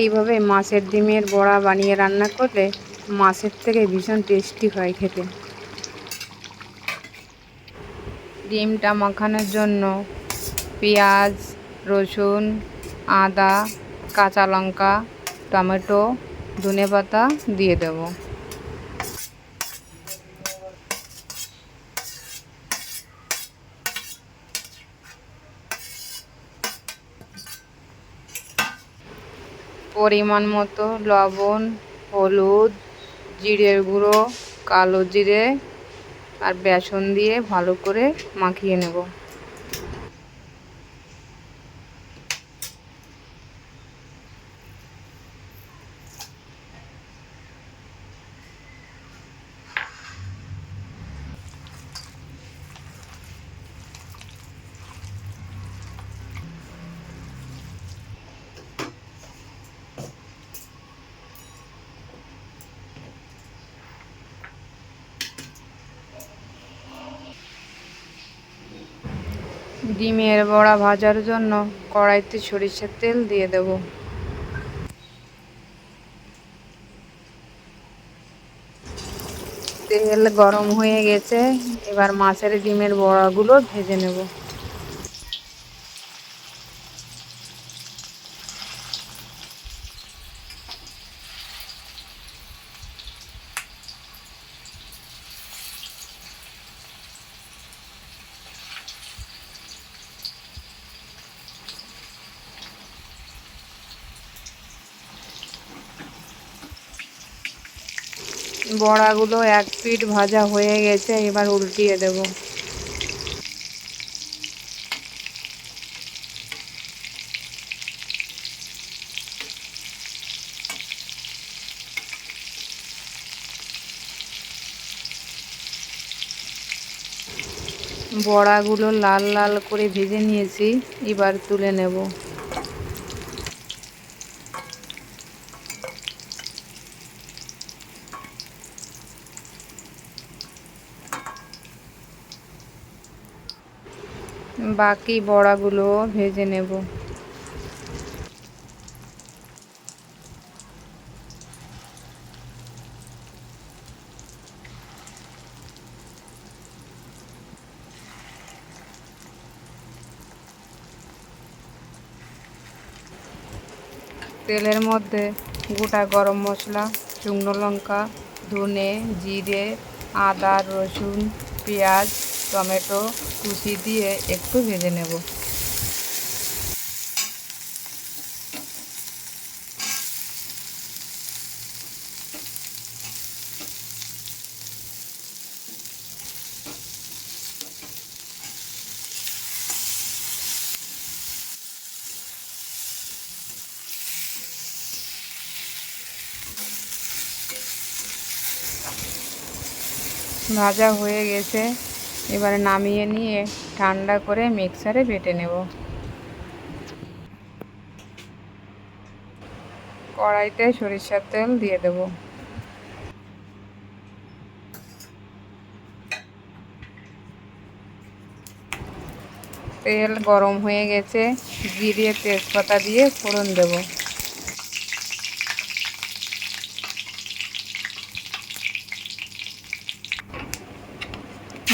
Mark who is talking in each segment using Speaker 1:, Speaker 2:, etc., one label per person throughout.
Speaker 1: এইভাবে মাছের ডিমের বড়া বানিয়ে রান্না করলে মাছের থেকে ভীষণ টেস্টি হয় খেতে। ডিমটা মাখানোর জন্য পেঁয়াজ, রসুন, আদা, কাঁচা লঙ্কা, টমেটো, ধনেপাতা দিয়ে দেব। পরিমাণ মতো লবণ, হলুদ, জিরের গুঁড়ো, কালো জিরে আর বেসন দিয়ে ভালো করে মাখিয়ে নেব। ডিমের বড়া ভাজার জন্য কড়াইতে সরিষার তেল দিয়ে দেব। তেল গরম হয়ে গেছে, এবার মাছের ডিমের বড়াগুলো ভেজে নেব। বড়াগুলো এক পিঠ ভাজা হয়ে গেছে, এবার উল্টিয়ে দেব। বড়াগুলো লাল লাল করে ভেজে নিয়েছি, এবার তুলে নেব। বাকি বড়াগুলো ভেজে নেব। তেলের মধ্যে গোটা গরম মশলা, শুকনো লঙ্কা, ধনে, জিরে, আদা, রসুন, পেঁয়াজ, টমেটো কুচি দিয়ে একটু ভেজে নেব। ভাজা হয়ে গেছে, এবারে নামিয়ে নিয়ে ঠান্ডা করে মিক্সারে বেটে নেব। কড়াইতে সরিষার তেল দিয়ে দেব। তেল গরম হয়ে গেছে, জিরে তেজপাতা দিয়ে ফোড়ন দেব।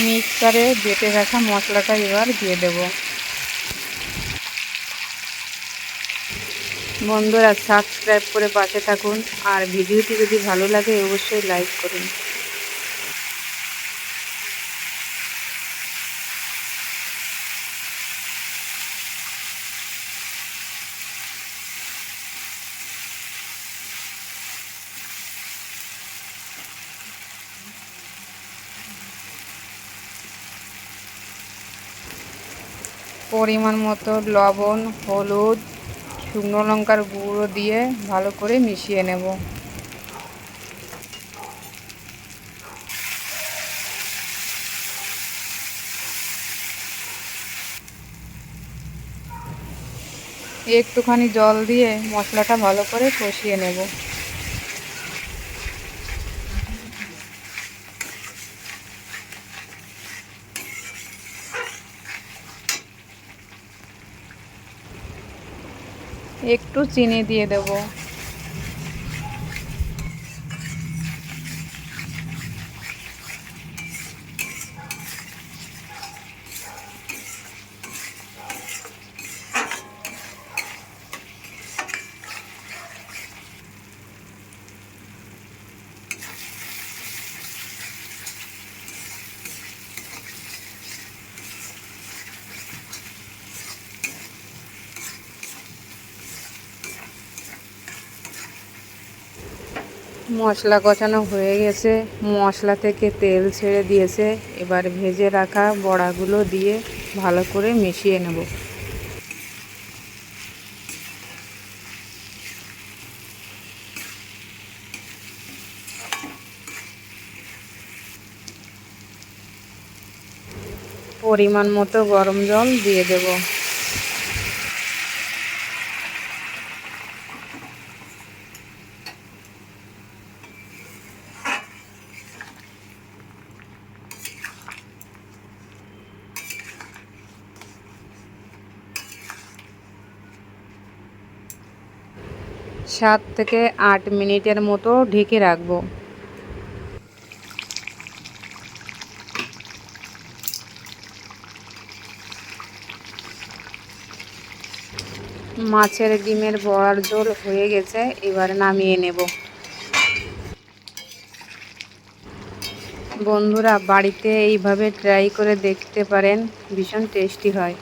Speaker 1: মিক্সারে বেটে রাখা মশলাটা এবার দিয়ে দেব। বন্ধুরা, সাবস্ক্রাইব করে পাশে থাকুন, আর ভিডিওটি যদি ভালো লাগে অবশ্যই লাইক করুন। পরিমাণ মতো লবণ, হলুদ, শুকনো লঙ্কার গুঁড়ো দিয়ে ভালো করে মিশিয়ে নেব। একটুখানি জল দিয়ে মশলাটা ভালো করে কষিয়ে নেব। একটু চিনি দিয়ে দেব। মশলা কষানো হয়ে গেছে, মশলা থেকে তেল ছেড়ে দিয়েছে। এবার ভেজে রাখা বড়াগুলো দিয়ে ভালো করে মিশিয়ে নেব। পরিমাণ মতো গরম জল দিয়ে দেব। সাত থেকে 8 মিনিটের মতো ঢেকে রাখবো। মাছের ডিমের বড়ার ঝোল হয়ে গেছে, এবার নামিয়ে নেব। বন্ধুরা বাড়িতে এইভাবে ট্রাই করে দেখতে পারেন, ভীষণ টেস্টি হয়।